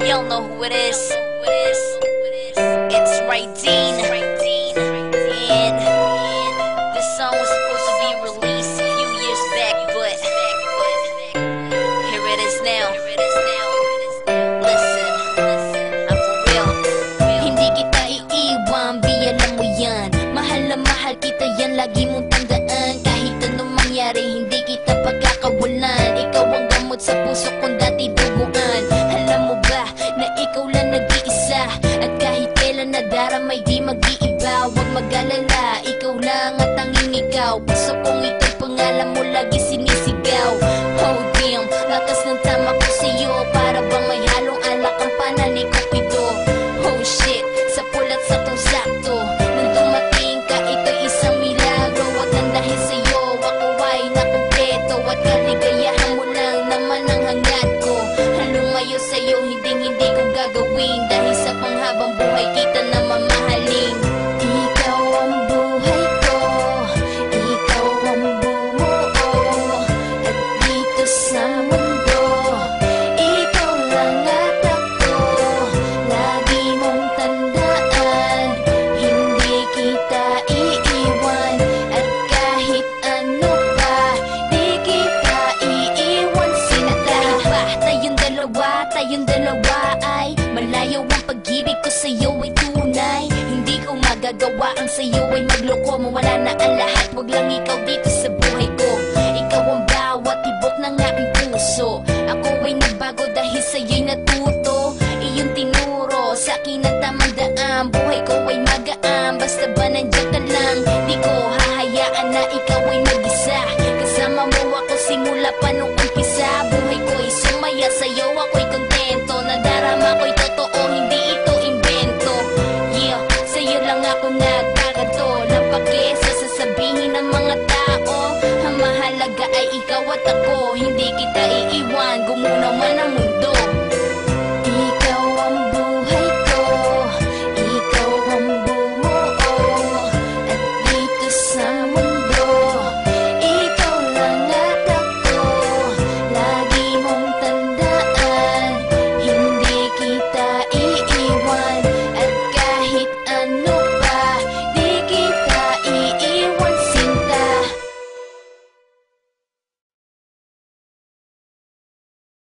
Y'all know who it is. It's Raydeen. And this song was supposed to be released a few years back, but here it is now. Listen, I'm for real. Hindi kita iiwan, bi alam mo yan. Mahal na mahal kita yan, lagi mong tandaan. Kahit anong mangyari, hindi kita pagkakawalan. Ikaw ang gamot sa puso kong dati duguan. Alam mo ba na ikaw lang nag-iisa? At kahit kailan nadaramay di mag-iiba. Huwag mag-alala, ikaw lang at tanging ikaw. Puso kong ito'y pangalan mo lagi sinisigaw. Oh damn, lakas ng tama ko sa'yo. Para bang may halong alak ang panani ko pito. Oh shit, sa pulat sa tong sakto. Nang dumating ka, ito'y isang milagro. At nang dahil sa'yo, ako ay nakumpleto. At kaligayahan mo lang naman ang hangad ko. Halumayo sa'yo, hindi ko gagawin. Dahil sa panghabang buhay kita na mamahalin. Ikaw ang buhay ko, ikaw ang bumuo. At dito sa mundo, ikaw lang at ako. Lagi mong tandaan, hindi kita iiwan. At kahit ano pa, di kita iiwan. Sinatay ba tayong dalawa ay malayo ang pag-ibig ko sa'yo ay tunay. Hindi ko magagawa ang sa'yo ay magloko. Mawala na ang lahat, wag lang ikaw dito sa buhay ko. Ikaw ang bawat tibok ng aking puso. Ako ay nagbago dahil sa'yo'y natuto. Iyong tinuro sa'kin ang tamang daan. Buhay ko ay magaan, basta ba nandiyan ka lang. Di ko hahayaan na ikaw ay mag-isa. Kasama mo ako simula pa nung umpisa. Buhay ko'y sumaya, sa'yo ako'y kontento. Nadarama ko'y totoo, hindi ito invento. Yeah, sa'yo lang ako nagkakato. Napake sa sasabihin ng mga tao. Ang mahalaga ay ikaw at ako. Hindi kita iiwan, gumunaw man ang mundo.